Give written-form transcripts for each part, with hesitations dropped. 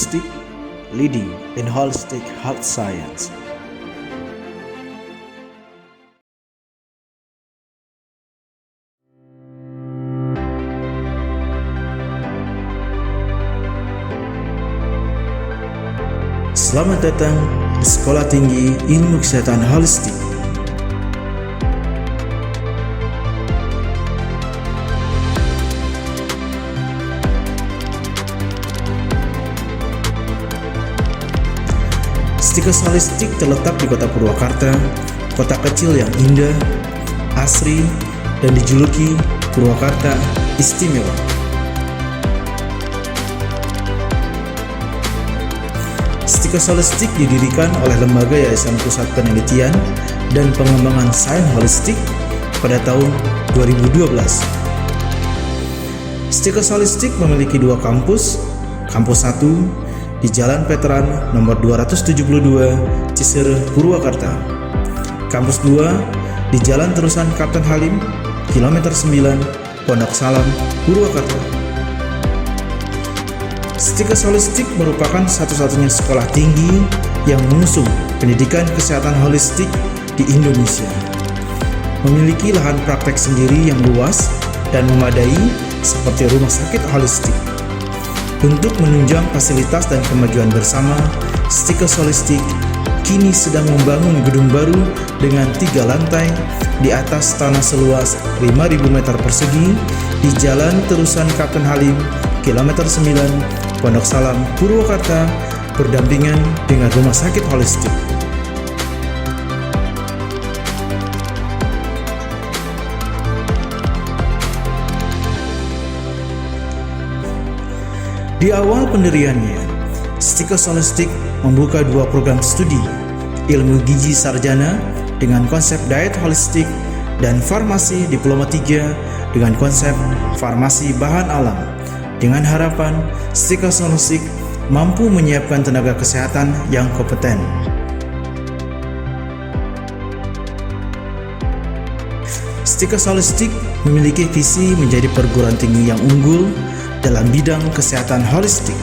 Holistic, leading in holistic health science. Selamat datang di Sekolah Tinggi Ilmu Kesehatan Holistik. Stikes Holistik terletak di kota Purwakarta, kota kecil yang indah, asri, dan dijuluki Purwakarta Istimewa. Stikes Holistik didirikan oleh Lembaga Yayasan Pusat Penelitian dan Pengembangan Sains Holistik pada tahun 2012. Stikes Holistik memiliki dua kampus, kampus 1 di Jalan Veteran nomor 272 Cisereh, Purwakarta. Kampus 2 di Jalan Terusan Kapten Halim, kilometer 9, Pondok Salam, Purwakarta. Stikes Holistik merupakan satu-satunya sekolah tinggi yang mengusung pendidikan kesehatan holistik di Indonesia. Memiliki lahan praktek sendiri yang luas dan memadai seperti rumah sakit holistik. Untuk menunjang fasilitas dan kemajuan bersama, Stikes Holistik kini sedang membangun gedung baru dengan 3 lantai di atas tanah seluas 5.000 meter persegi di Jalan Terusan Kapten Halim, kilometer 9, Pondok Salam, Purwakarta, berdampingan dengan rumah sakit holistik. Di awal pendiriannya, Stikes Holistik membuka 2 program studi, ilmu gizi sarjana dengan konsep diet holistik dan farmasi diploma 3 dengan konsep farmasi bahan alam, dengan harapan Stikes Holistik mampu menyiapkan tenaga kesehatan yang kompeten. Stikes Holistik memiliki visi menjadi perguruan tinggi yang unggul dalam bidang kesehatan holistik.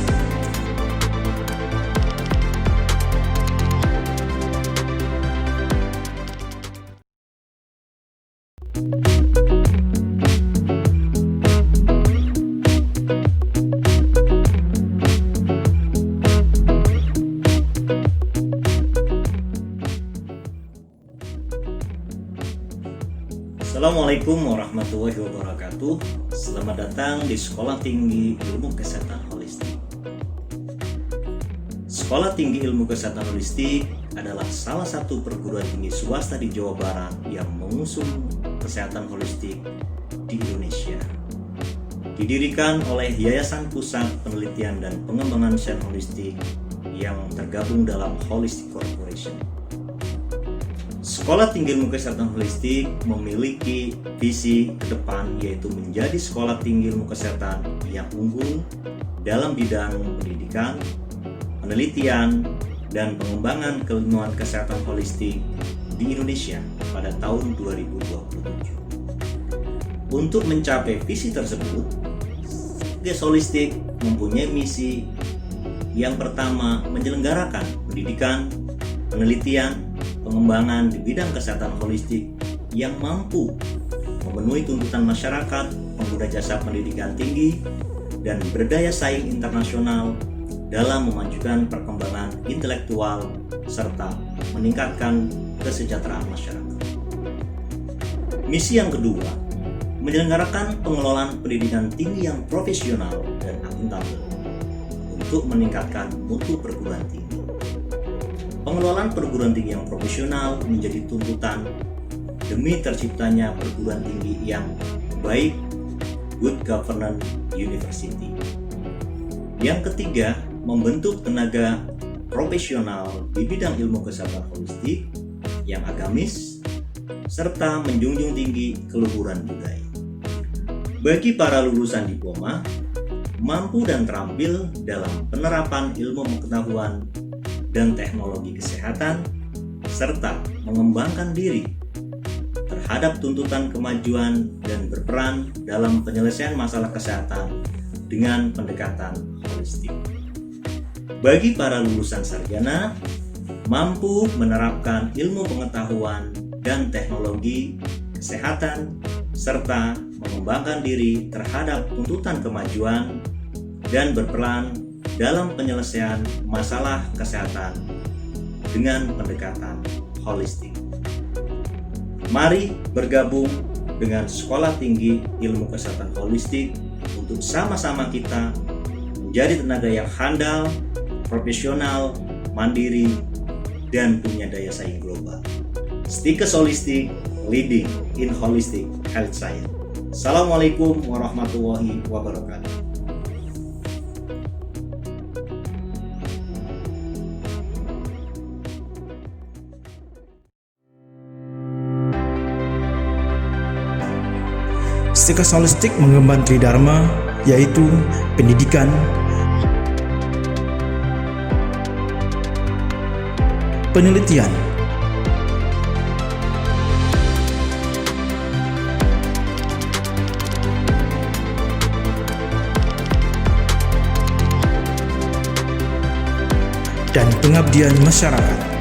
Assalamualaikum warahmatullahi wabarakatuh. Selamat datang di Sekolah Tinggi Ilmu Kesehatan Holistik. Sekolah Tinggi Ilmu Kesehatan Holistik adalah salah satu perguruan tinggi swasta di Jawa Barat yang mengusung kesehatan holistik di Indonesia. Didirikan oleh Yayasan Pusat Penelitian dan Pengembangan Sains Holistik yang tergabung dalam Holistic Corporation. Sekolah Tinggi Ilmu Kesehatan Holistik memiliki visi ke depan, yaitu menjadi sekolah tinggi ilmu kesehatan yang unggul dalam bidang pendidikan, penelitian, dan pengembangan keilmuan kesehatan holistik di Indonesia pada tahun 2027. Untuk mencapai visi tersebut, Stikes Holistik mempunyai misi yang pertama, menyelenggarakan pendidikan, penelitian, pengembangan di bidang kesehatan holistik yang mampu memenuhi tuntutan masyarakat, pengguna jasa pendidikan tinggi, dan berdaya saing internasional dalam memajukan perkembangan intelektual serta meningkatkan kesejahteraan masyarakat. Misi yang kedua, menyelenggarakan pengelolaan pendidikan tinggi yang profesional dan akuntabel untuk meningkatkan mutu perguruan tinggi. Pengelolaan perguruan tinggi yang profesional menjadi tuntutan demi terciptanya perguruan tinggi yang baik, good governance university. Yang ketiga, membentuk tenaga profesional di bidang ilmu kesehatan holistik yang agamis serta menjunjung tinggi keluhuran budaya. Bagi para lulusan diploma, mampu dan terampil dalam penerapan ilmu pengetahuan dan teknologi kesehatan, serta mengembangkan diri terhadap tuntutan kemajuan dan berperan dalam penyelesaian masalah kesehatan dengan pendekatan holistik. bagi para lulusan sarjana mampu menerapkan ilmu pengetahuan dan teknologi kesehatan serta mengembangkan diri terhadap tuntutan kemajuan dan berperan dalam penyelesaian masalah kesehatan dengan pendekatan holistik. Mari bergabung dengan Sekolah Tinggi Ilmu Kesehatan Holistik untuk sama-sama kita menjadi tenaga yang handal, profesional, mandiri, dan punya daya saing global. Stikes Holistik, leading in holistic health science. Assalamualaikum warahmatullahi wabarakatuh. Stikes Holistik mengemban tridharma, yaitu pendidikan, penelitian, dan pengabdian masyarakat.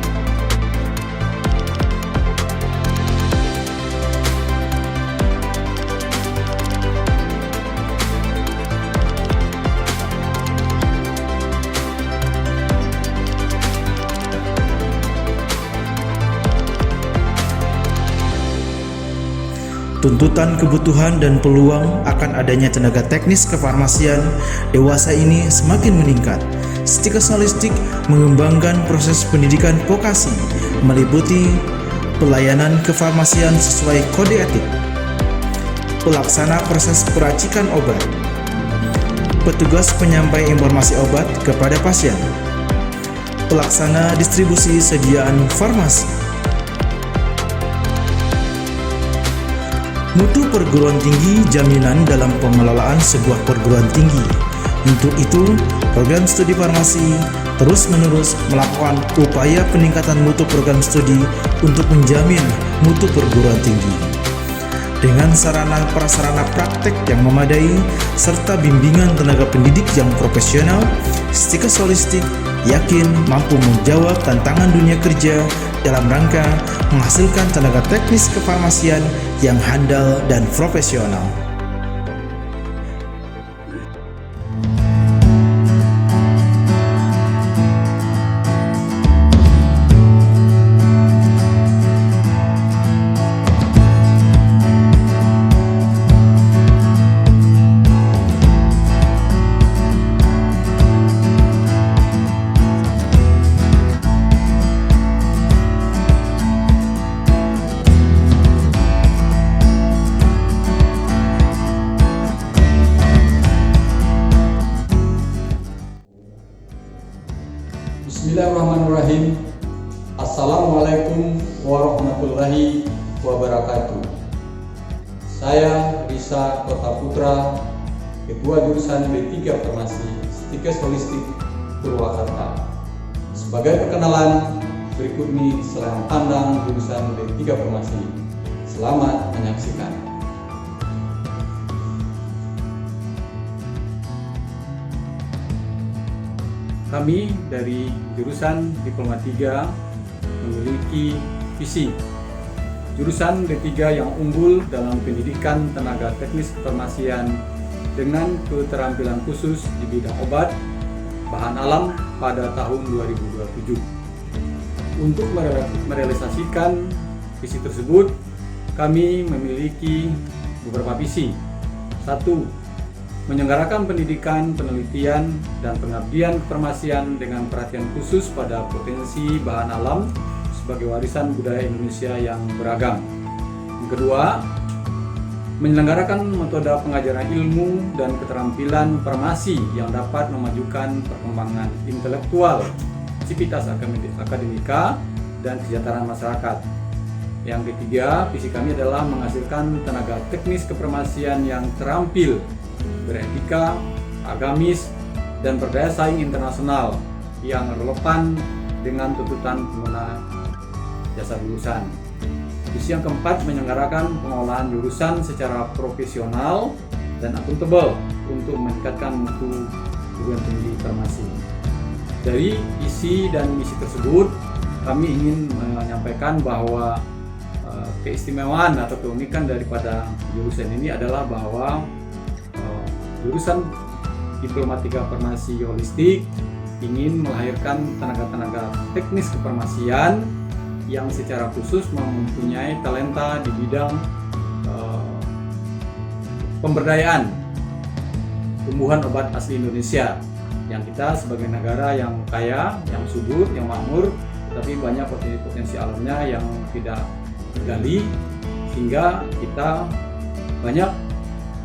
Tuntutan kebutuhan dan peluang akan adanya tenaga teknis kefarmasian dewasa ini semakin meningkat. Stikes Holistik mengembangkan proses pendidikan vokasi meliputi pelayanan kefarmasian sesuai kode etik, pelaksana proses peracikan obat, petugas penyampai informasi obat kepada pasien, pelaksana distribusi sediaan farmasi, mutu perguruan tinggi jaminan dalam pengelolaan sebuah perguruan tinggi. Untuk itu, program studi farmasi terus-menerus melakukan upaya peningkatan mutu program studi untuk menjamin mutu perguruan tinggi. Dengan sarana prasarana praktek yang memadai serta bimbingan tenaga pendidik yang profesional, Stikes Holistik yakin mampu menjawab tantangan dunia kerja dalam rangka menghasilkan tenaga teknis kefarmasian yang handal dan profesional. Bismillahirrahmanirrahim. Assalamualaikum warahmatullahi wabarakatuh. Saya Risa Kota Putra, Ketua Jurusan D3 Farmasi Stikes Holistik Purwakarta. Sebagai perkenalan, berikut ini selain pandang jurusan D3 Farmasi. Selamat menyaksikan. Kami dari jurusan Diploma 3 memiliki visi jurusan D3 yang unggul dalam pendidikan tenaga teknis kefarmasian dengan keterampilan khusus di bidang obat, bahan alam pada tahun 2027. Untuk merealisasikan visi tersebut, kami memiliki beberapa visi. 1. Menyelenggarakan pendidikan, penelitian, dan pengabdian kefarmasian dengan perhatian khusus pada potensi bahan alam sebagai warisan budaya Indonesia yang beragam. Yang kedua, menyelenggarakan metode pengajaran ilmu dan keterampilan farmasi yang dapat memajukan perkembangan intelektual, sivitas akademika, dan kesejahteraan masyarakat. Yang ketiga, visi kami adalah menghasilkan tenaga teknis kefarmasian yang terampil, beretika, agamis, dan berdaya saing internasional yang relevan dengan tuntutan pengguna jasa jurusan. Visi yang keempat, menyelenggarakan pengolahan jurusan secara profesional dan akuntabel untuk meningkatkan mutu perguruan tinggi farmasi. Dari visi dan misi tersebut, kami ingin menyampaikan bahwa keistimewaan atau keunikan daripada jurusan ini adalah bahwa jurusan Diplomatika Farmasi Holistik ingin melahirkan tenaga-tenaga teknis kefarmasian yang secara khusus mempunyai talenta di bidang pemberdayaan tumbuhan obat asli Indonesia, yang kita sebagai negara yang kaya, yang subur, yang makmur, tapi banyak potensi alamnya yang tidak tergali, sehingga kita banyak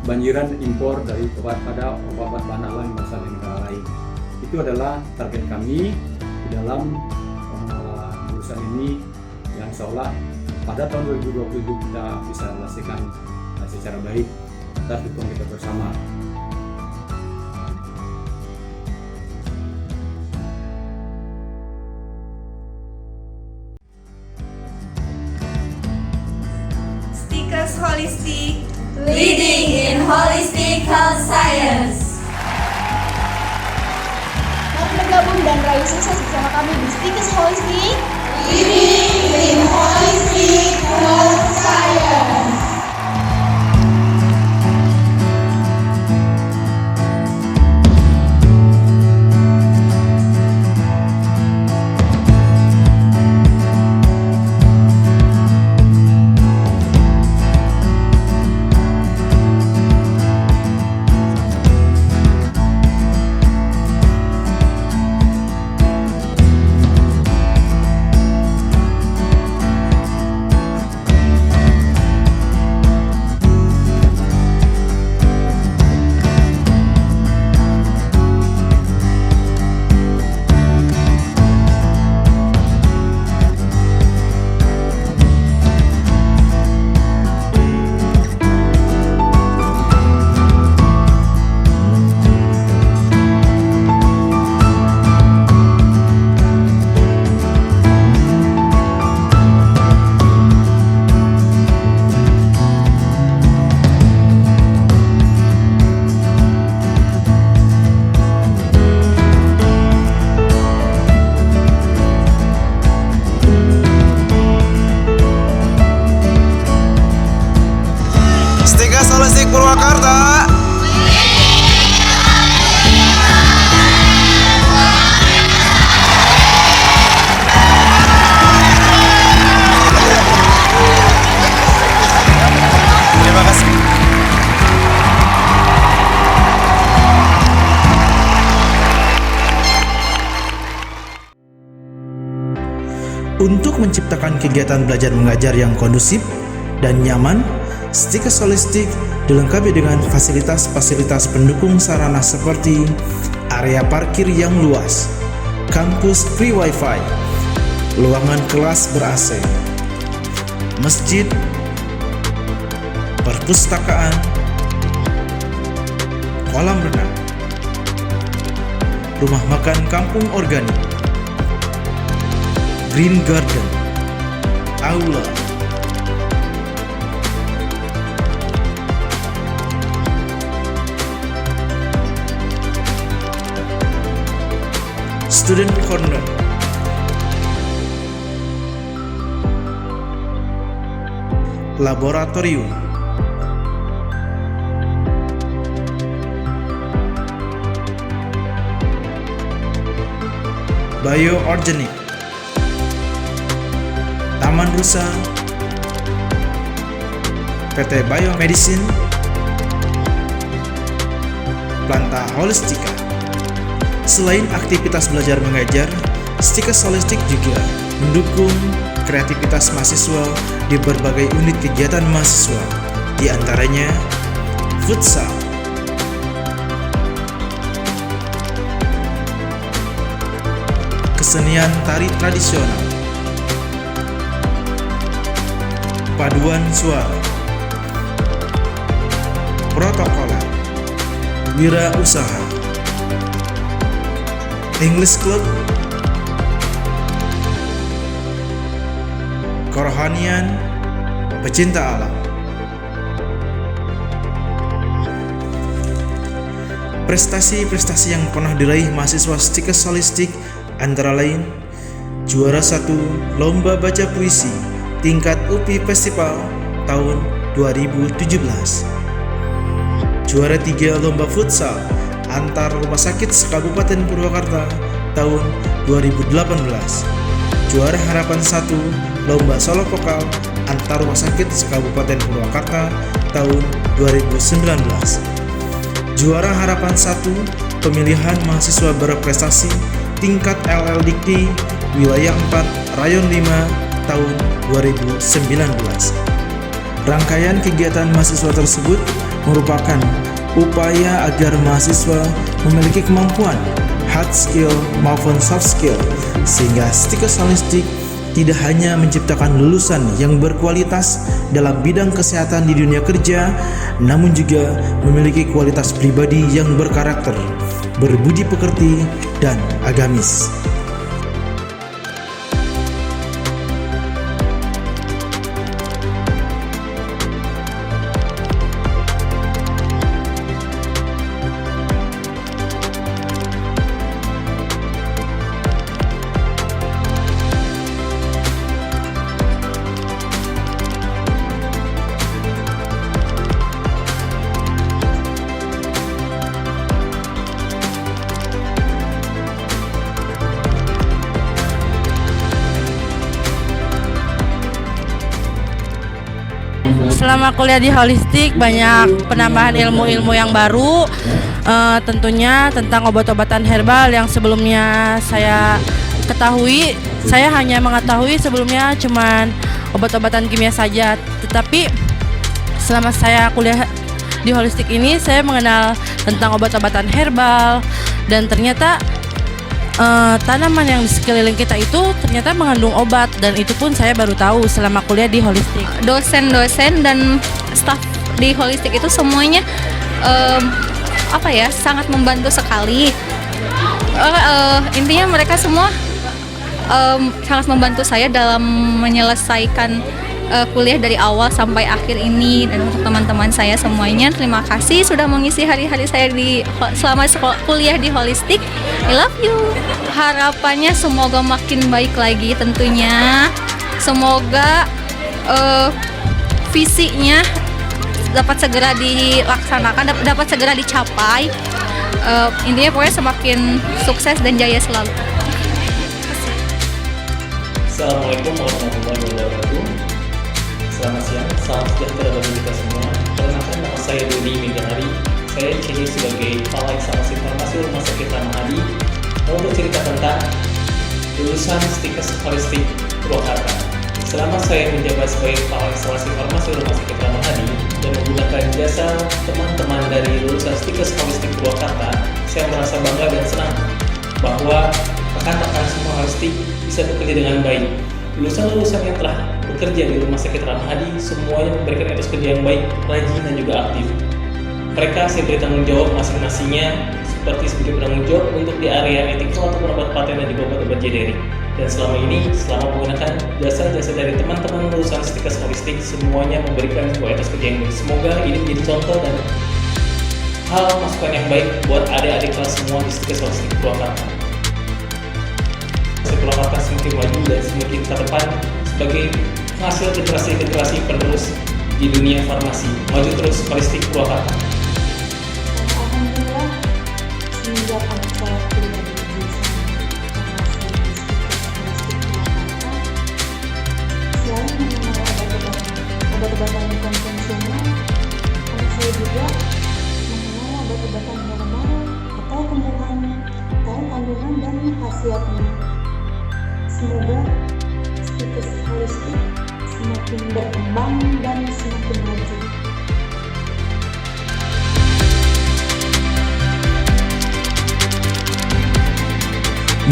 banjiran impor dari obat-obat bahan alam yang berasal dari negara lain. Itu adalah target kami di dalam jurusan ini, yang seolah pada tahun 2020 kita bisa selesaikan secara baik. Kita dukung kita bersama. Stikers Holistic, Leading in Holistic Health Science. Mari bergabung dan raih sukses bersama kami di Stikers Holistic. Leading in Holistic Health Science. Stikers Holistik Purwakarta. Terima kasih. Untuk menciptakan kegiatan belajar mengajar yang kondusif dan nyaman, Stikers Holistik dilengkapi dengan fasilitas-fasilitas pendukung sarana seperti area parkir yang luas, kampus free wifi, ruangan kelas ber-AC, masjid, perpustakaan, kolam renang, rumah makan kampung organik, green garden, aula, student corner, laboratorium, bioorganik, taman rusa, PT Biomedicine, Planta Holistika. Selain aktivitas belajar mengajar, Stikers Holistik juga mendukung kreativitas mahasiswa di berbagai unit kegiatan mahasiswa, di antaranya futsal, kesenian tari tradisional, paduan suara, protokoler, wirausaha, English Club, kerohanian, pecinta alam. Prestasi-prestasi yang pernah diraih mahasiswa Stikes Holistik antara lain juara 1 Lomba Baca Puisi tingkat UPI Festival tahun 2017, juara 3 Lomba Futsal antar rumah sakit Kabupaten Purwakarta tahun 2018, juara Harapan 1 Lomba Solo Vokal antar rumah sakit Kabupaten Purwakarta tahun 2019, juara Harapan 1 Pemilihan Mahasiswa Berprestasi tingkat LL Dikti Wilayah 4 Rayon 5 tahun 2019. Rangkaian kegiatan mahasiswa tersebut merupakan upaya agar mahasiswa memiliki kemampuan hard skill maupun soft skill sehingga Stikes Holistik tidak hanya menciptakan lulusan yang berkualitas dalam bidang kesehatan di dunia kerja, namun juga memiliki kualitas pribadi yang berkarakter, berbudi pekerti, dan agamis. Selama kuliah di Holistik banyak penambahan ilmu-ilmu yang baru, tentunya tentang obat-obatan herbal yang sebelumnya saya ketahui. Saya hanya mengetahui sebelumnya cuman obat-obatan kimia saja, tetapi selama saya kuliah di Holistik ini saya mengenal tentang obat-obatan herbal dan ternyata tanaman yang di sekeliling kita itu ternyata mengandung obat, dan itu pun saya baru tahu selama kuliah di Holistik. Dosen-dosen dan staf di Holistik itu semuanya sangat membantu sekali. Intinya mereka semua sangat membantu saya dalam menyelesaikan kuliah dari awal sampai akhir ini. Dan untuk teman-teman saya semuanya, terima kasih sudah mengisi hari-hari saya selama kuliah di Holistik. I love you. Harapannya semoga makin baik lagi tentunya. Semoga visinya dapat segera dilaksanakan, dapat segera dicapai. Intinya pokoknya semakin sukses dan jaya selalu. Assalamualaikum warahmatullahi wabarakatuh. Selamat siang, salam sejahtera bagi kita semua. Perkenalkan, nama saya Dodi Megahari. Saya di sini sebagai Kepala Instalasi Farmasi Rumah Sakit Ramahadi. Mau bercerita tentang lulusan Stikes Holistik Purwakarta. Selama saya menjabat sebagai Kepala Instalasi Farmasi Rumah Sakit Ramahadi dan menggunakan jasa teman-teman dari lulusan Stikes Holistik Purwakarta, saya merasa bangga dan senang bahwa rekan-rekan semua holistik bisa bekerja dengan baik. Lulusan-lulusan yang telah bekerja di Rumah Sakit Ramahadi semuanya memberikan etos kerja yang baik, rajin, dan juga aktif. Mereka saya beri tanggung jawab masing-masingnya seperti sebagai penanggung jawab untuk di area etikal atau obat paten dan juga obat generik. Dan selama ini, selama menggunakan jasa-jasa dari teman-teman lulusan Stikes Holistik, semuanya memberikan sebuah etos kerja yang baik. Semoga ini menjadi contoh dan hal masukan yang baik buat adik-adik kelas semua di Stikes Holistik Purwakarta. Purwakarta semakin maju dan semakin ke depan sebagai penghasil generasi-generasi penerus di dunia farmasi. Maju terus Holistik Purwakarta. Alhamdulillah, semenjak saya kuliah di jurusan farmasi di Stikes Holistik Purwakarta, selain mengenal obat-obatan konvensional, saya juga mengenal obat-obatan herbal atau tumbuhan, tahu kandungan dan khasiatnya. Semoga Stikes Holistik semakin berkembang dan semakin maju.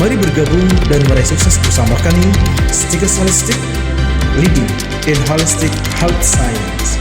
Mari bergabung dan meraih sukses bersama kami, Stikes Holistik, leading in holistic health science.